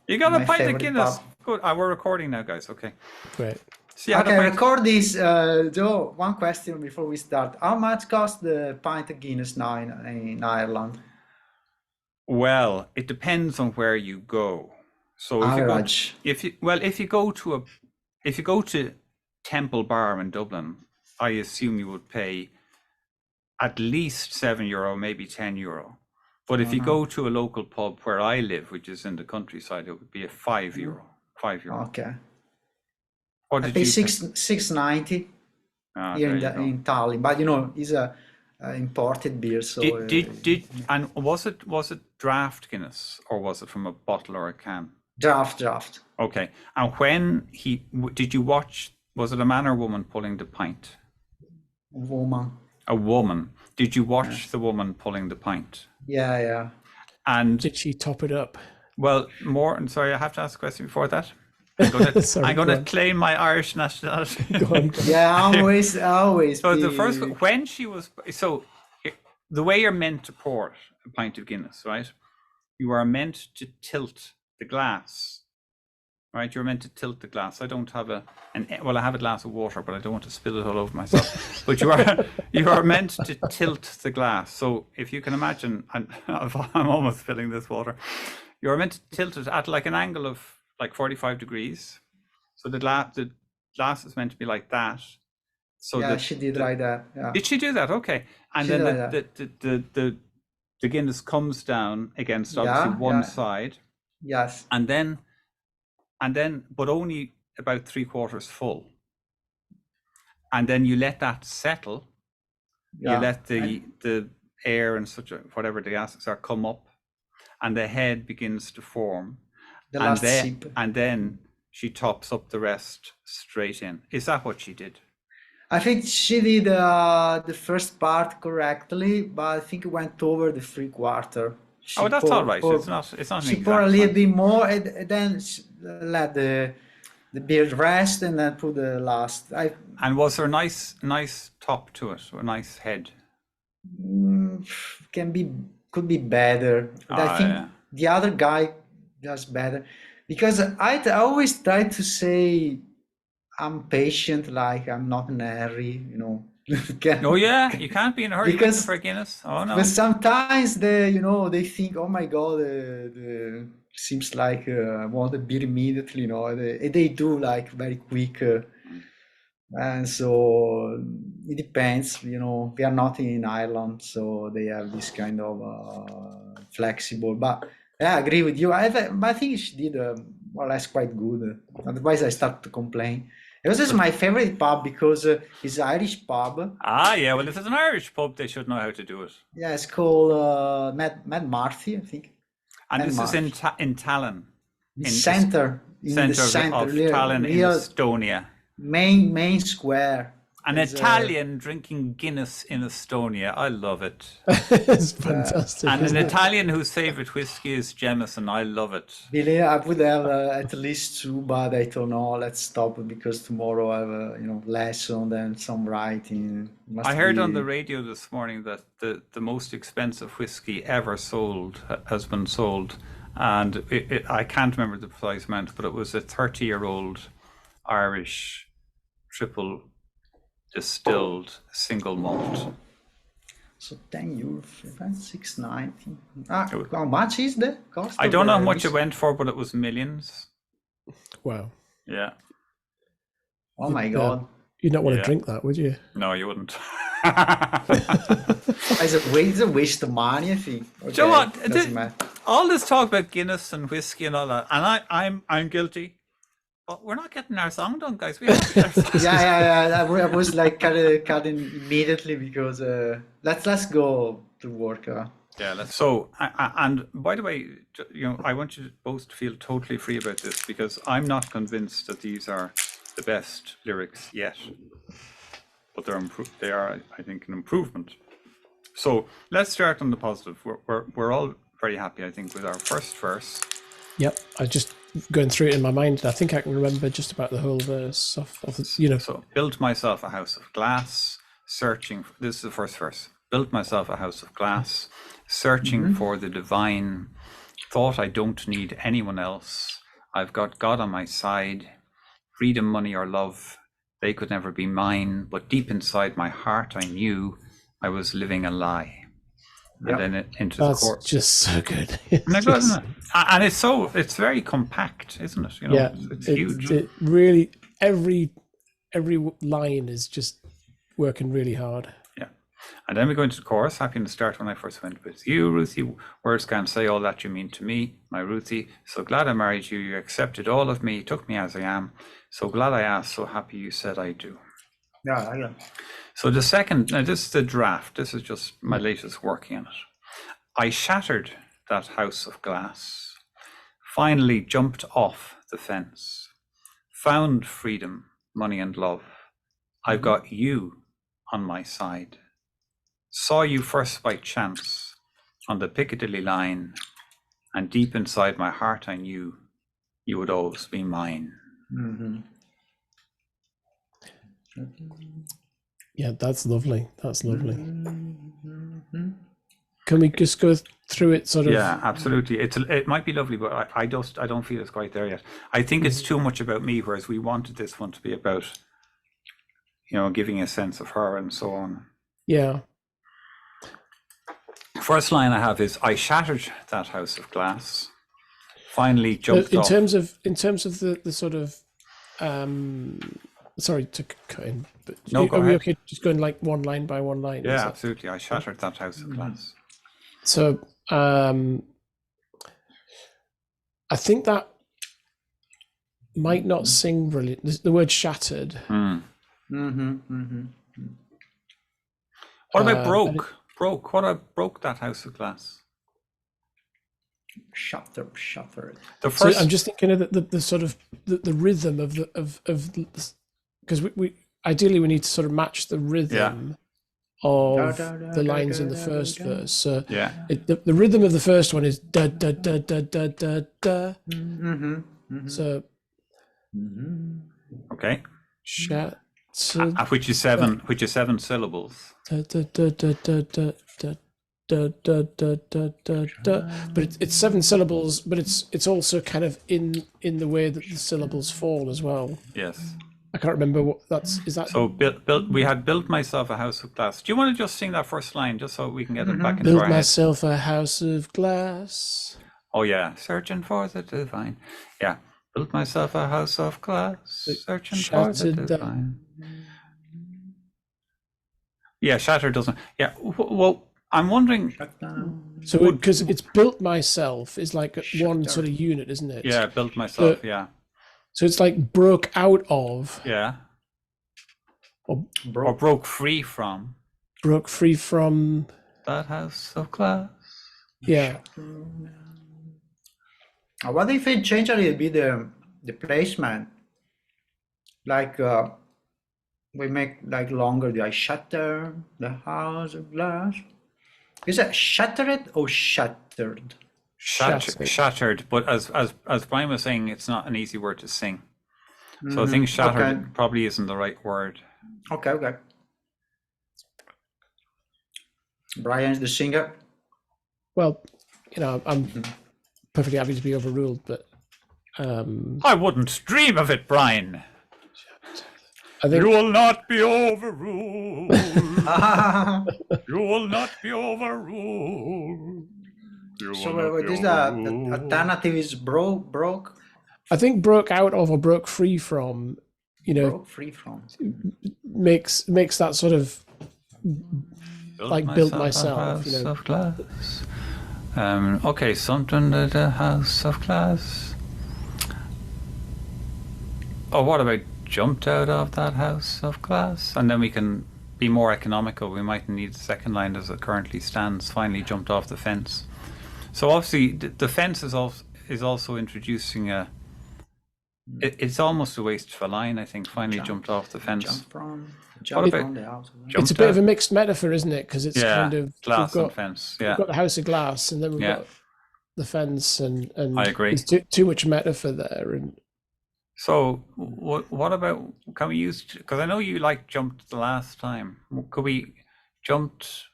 You got a my pint of favorite Guinness. pub. Good. We're recording now, guys. Okay. Great. So you had a Okay, pint. record this. Joe, one question before we start. How much cost the pint of Guinness now in Ireland? Well, it depends on where you go. So Average. if you go to Temple Bar in Dublin, I assume you would pay at least €7, maybe €10. But if you go to a local pub where I live, which is in the countryside, it would be a €5. €5. Okay. What I did pay you pay? $6.90 here There you go. in Tallinn, but you know, it's a imported beer, so And was it draft Guinness or was it from a bottle or a can? draft. Okay. And when did you watch? Was it a man or woman pulling the pint? Woman. A woman. Did you watch the woman pulling the pint? Yeah. And Did she top it up? well, sorry, I have to ask a question before that. I'm going to claim my Irish nationality. Go on. Yeah, always. So the first, when she was, so the way you're meant to pour a pint of Guinness, right? You are meant to tilt the glass, right? You're meant to tilt the glass. I don't have I have a glass of water, but I don't want to spill it all over myself. But you are meant to tilt the glass. So if you can imagine, I'm almost spilling this water. You're meant to tilt it at like an angle of like 45 degrees. So the glass is meant to be like that. So yeah, she did like that. Yeah. Did she do that? Okay. And She then did the Guinness comes down against obviously one side. Yes. And then, but only about 3/4 full. And then you let that settle. Yeah. You let the air and whatever the gases are come up, and the head begins to form. The last sip. And then she tops up the rest straight in. Is that what she did? I think she did the first part correctly, but I think it went over the 3/4. That's all right. It's not. She poured a little bit more, and then let the beer rest, and then put the last. And was there a nice top to it, or a nice head? Could be better. I think the other guy does better, because I always try to say I'm patient, like I'm not in a hurry, you know. Oh yeah, you can't be in a hurry for a Guinness. Oh no. But sometimes they think, oh my God, seems like I want a beer immediately, you know. They do like very quick, and so it depends, you know. We are not in Ireland, so they have this kind of flexible. But yeah, I agree with you. I think she did more or less quite good. Otherwise, I start to complain. This is my favorite pub because it's an Irish pub. Yeah. Well, if it's an Irish pub, they should know how to do it. Yeah, it's called Mad Marthy, I think. And this is in Tallinn. In the center of Tallinn, in Estonia. Main square. An Italian drinking Guinness in Estonia. I love it. It's fantastic. And an Italian whose favorite whiskey is Jameson. I love it. Really, I would have at least 2, but I don't know. Let's stop because tomorrow I have a lesson and some writing. I heard on the radio this morning that the most expensive whiskey ever sold has been sold, and I can't remember the precise amount, but it was a 30-year-old Irish triple distilled single malt. So €10, €6.90. How much is the cost? I don't know how much it went for, but it was millions. Wow. Yeah. Oh my God. You'd not want to drink that, would you? No, you wouldn't. It's a waste of money, I think. Okay, Do you know what? All this talk about Guinness and whiskey and all that, and I'm guilty. But we're not getting our song done, guys. We have to get our song Yeah. I was like cutting immediately because let's go to work. Yeah. So, and by the way, I want you both to feel totally free about this, because I'm not convinced that these are the best lyrics yet, but they are, I think, an improvement. So let's start on the positive. We're all very happy, I think, with our first verse. Yep, I just going through it in my mind. I think I can remember just about the whole verse So built myself a house of glass, searching. This is the first verse. Built myself a house of glass, searching for the divine, thought I don't need anyone else. I've got God on my side. Freedom, money, or love, they could never be mine. But deep inside my heart, I knew I was living a lie. Yep. And then into the That's chorus. just so good. Isn't that good, isn't it? And it's very compact, isn't it? You know, Yeah, it's huge. It really, every line is just working really hard. Yeah. And then we go into the chorus. Happy in the start when I first went with you, Ruthie. Words can't say all that you mean to me, my Ruthie. So glad I married you. You accepted all of me, took me as I am. So glad I asked, so happy you said I do. Yeah. So the second, now this is the draft. This is just my latest working on it. I shattered that house of glass, finally jumped off the fence, found freedom, money and love. I've got you on my side. Saw you first by chance on the Piccadilly line, and deep inside my heart I knew you would always be mine. Mm-hmm. Yeah, that's lovely. That's lovely. Mm-hmm. Can we just go through it sort of? Yeah, absolutely. It might be lovely, but I don't feel it's quite there yet. I think it's too much about me, whereas we wanted this one to be about, you know, giving a sense of her and so on. Yeah. First line I have is, I shattered that house of glass, finally jumped in off. terms of the sort of sorry to cut in, but No, go are we ahead. okay just going like one line by one line? Yeah, absolutely. I shattered that house of glass. So I think that might not sing brilliant. The word shattered. What about broke? Broke. What about broke that house of glass? Shutter. The So first. I'm just thinking of the sort of the rhythm of because we ideally we need to sort of match the rhythm of the lines in the first verse. So Yeah. the rhythm of the first one is da da da da da da da. So Okay. shattered. Which is seven syllables. Da, da, da, da, da, da, da, da, da, da, da, da, da. But it's 7 syllables, but it's also kind of in the way that the syllables fall as well. Yes. I can't remember what is that. So we had built myself a house of glass. Do you want to just sing that first line just so we can get it back into Built our head? myself a house of glass. Oh yeah, searching for the divine. Yeah, built myself a house of glass, searching for the Shattered divine. Yeah, shatter doesn't. Yeah, well, I'm wondering. So because it's built myself is like one sort of unit, isn't it? Yeah, built myself. So, yeah. So it's like broke out of. Yeah. Or broke free from. Broke free from. That house of glass. Yeah. What if it change a little bit the placement? Like we make like longer. I shatter the house of glass. Is it shattered or shattered? Shattered, but as Brian was saying, it's not an easy word to sing. So I think shattered probably isn't the right word. Okay. Brian's the singer. Well, you know, I'm perfectly happy to be overruled, but I wouldn't dream of it, Brian. I think you will not be overruled. You will not be overruled. So this the alternative is broke. I think broke out of or broke free from, you know, broke free from makes that sort of built myself, you know. Of glass. Okay, something at a house of glass. Oh, what about jumped out of that house of glass? And then we can be more economical. We might need the second line as it currently stands. Finally jumped off the fence. So obviously the fence is also introducing a. It's almost a waste of a line, I think. Finally jumped off the fence. Jump from the house. It's a bit of a mixed metaphor, isn't it? Because it's kind of glass and fence. Yeah, we've got the house of glass, and then we've got the fence, and I agree. There's too much metaphor there. And so, what about? Can we use? Because I know you jumped the last time. Could we jumped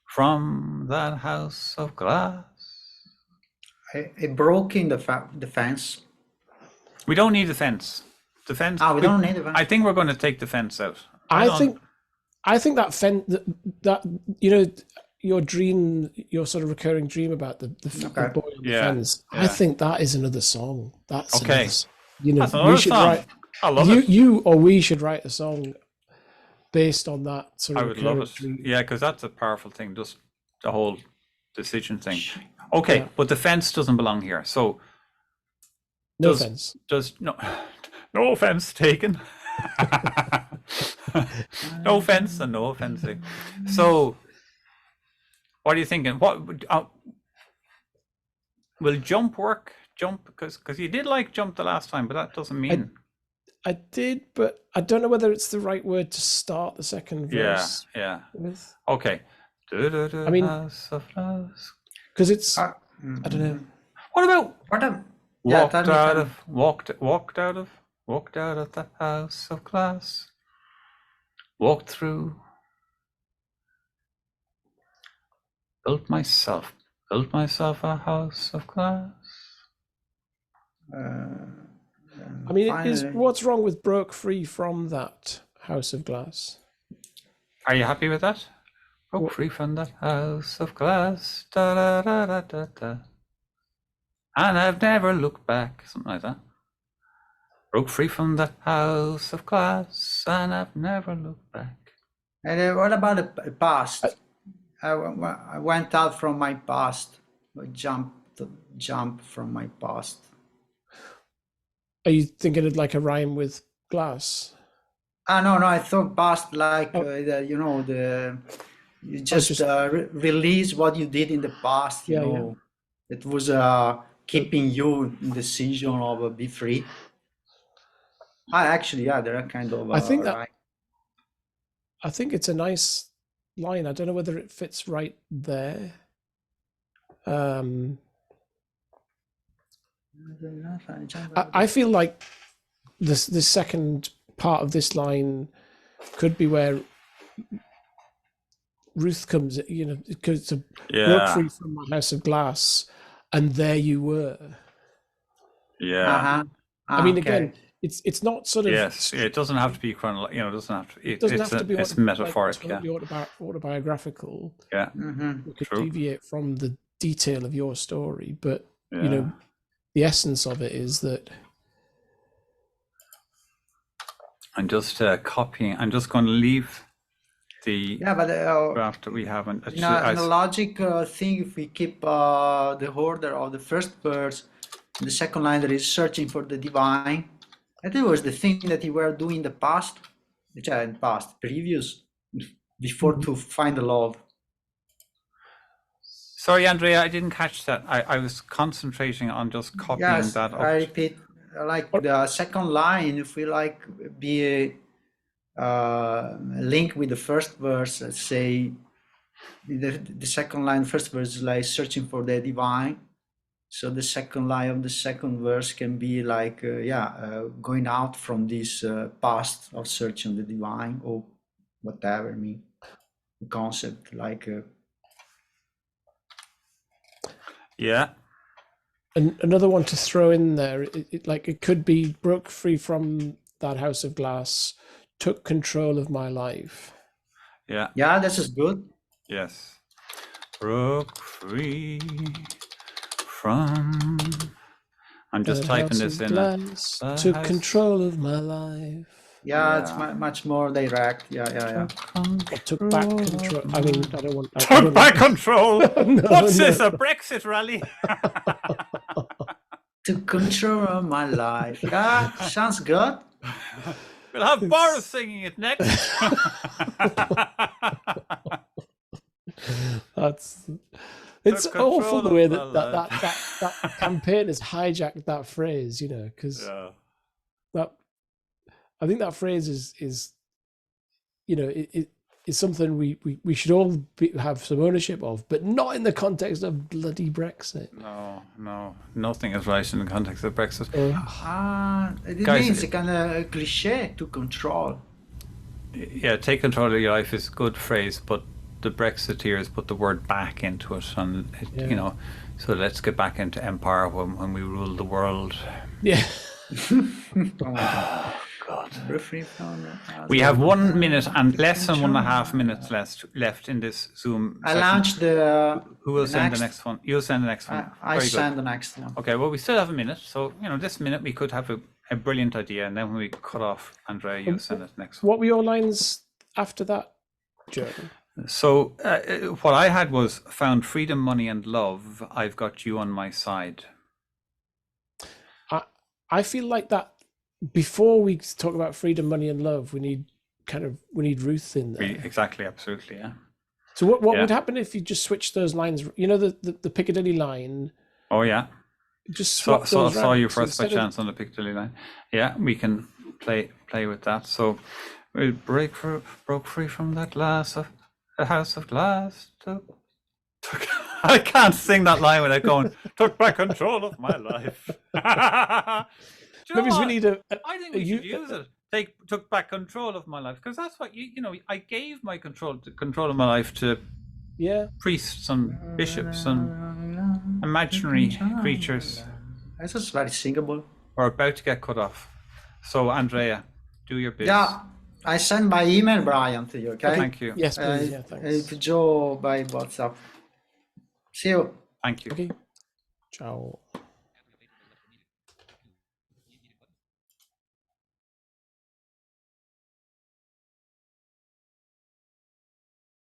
from that house of glass? It broke in the fence. We don't need the fence. The fence. We don't need the fence. I think we're going to take the fence out. I think that fence, that you know, your dream, your sort of recurring dream about the boy on the fence. I think that is another song. That's okay. We should write. I love it. We should write a song based on that sort of. I would love it. Dream. Yeah, because that's a powerful thing. Just the whole decision thing. Okay, but the fence doesn't belong here. So no offense. No offense taken. No offense and no offense. So, what are you thinking? What will jump work? Jump because you did like jump the last time, but that doesn't mean. I did, but I don't know whether it's the right word to start the second verse. Yeah. With. Okay. I mean, because it's I don't know. What about walked out of the house of glass, walked through, built myself a house of glass. I mean, what's wrong with broke free from that house of glass? Are you happy with that? Broke free from that house of glass, da da da da da da. And I've never looked back, something like that. Broke free from that house of glass, and I've never looked back. And what about the past? I went out from my past. Jump from my past. Are you thinking of like a rhyme with glass? No, I thought past like you just release what you did in the past. You know, it was keeping you in the decision of be free. Actually, there are kind of. I think it's a nice line. I don't know whether it fits right there. I feel like this second part of this line could be where Ruth comes, because to broke free from my house of glass, and there you were. Yeah. I mean, again, it's not sort of. Yes, it doesn't have to be chronological. It doesn't have to. It's metaphoric. Like, autobiographical. Yeah. We could deviate from the detail of your story, but the essence of it is that. I'm just copying. I'm just going to leave the draft that we haven't. In a logic thing, if we keep the order of the first verse, the second line that is searching for the divine, I think it was the thing that you were doing in the past, previous, before to find the love. Sorry, Andrea, I didn't catch that. I was concentrating on just copying that up. I repeat, like the second line, if we be linked with the first verse, let's say the second line, first verse is like searching for the divine. So the second line of the second verse can be like, going out from this past of searching the divine or whatever, the concept like. And another one to throw in there, it could be broke free from that house of glass, took control of my life. Yeah, this is good. Yes. Broke free from. I'm just typing this in. Glass, took control of my life. Yeah, it's much more direct. Yeah. Took back control. I mean, I don't want. Took back control. What's this? A Brexit rally? Took control of my life. Yeah, sounds good. We'll have Boris singing it next. It's awful the way that campaign has hijacked that phrase, because I think that phrase is something we should all have some ownership of, but not in the context of bloody Brexit. No, nothing is right in the context of Brexit. It means a kind of cliche to control. Yeah, take control of your life is a good phrase, but the Brexiteers put the word back into it, and So let's get back into Empire when we rule the world. Yeah. God. Free from We have 1 minute and less than 1.5 minutes left in this Zoom I session. launched the. Who will send next- the next one? You'll send the next one. I Very send good. the next one. Okay, well, we still have a minute. So, this minute we could have a brilliant idea. And then when we cut off, Andrea, you'll send us the next one. What were your lines after that, Joe? So what I had was found freedom, money, and love. I've got you on my side. I feel like that before we talk about freedom, money, and love, we need Ruth in there. Exactly, absolutely, yeah. So what would happen if you just switch those lines? You know, the Piccadilly line. Oh yeah. Just swap So I those saw you round. first by chance on the Piccadilly line. Yeah, we can play with that. So we broke free from that a house of glass. I can't sing that line without going. Took back control of my life. Maybe we need I think we should use it. Took back control of my life, because that's what I gave my control of my life to priests and bishops and imaginary creatures. This is very singable. We're about to get cut off. So Andrea, do your bit. Yeah, I send my email, Brian, to you. Okay. Thank you. Yes, please. Thanks. To Joe by WhatsApp. See you. Thank you. Okay. Ciao.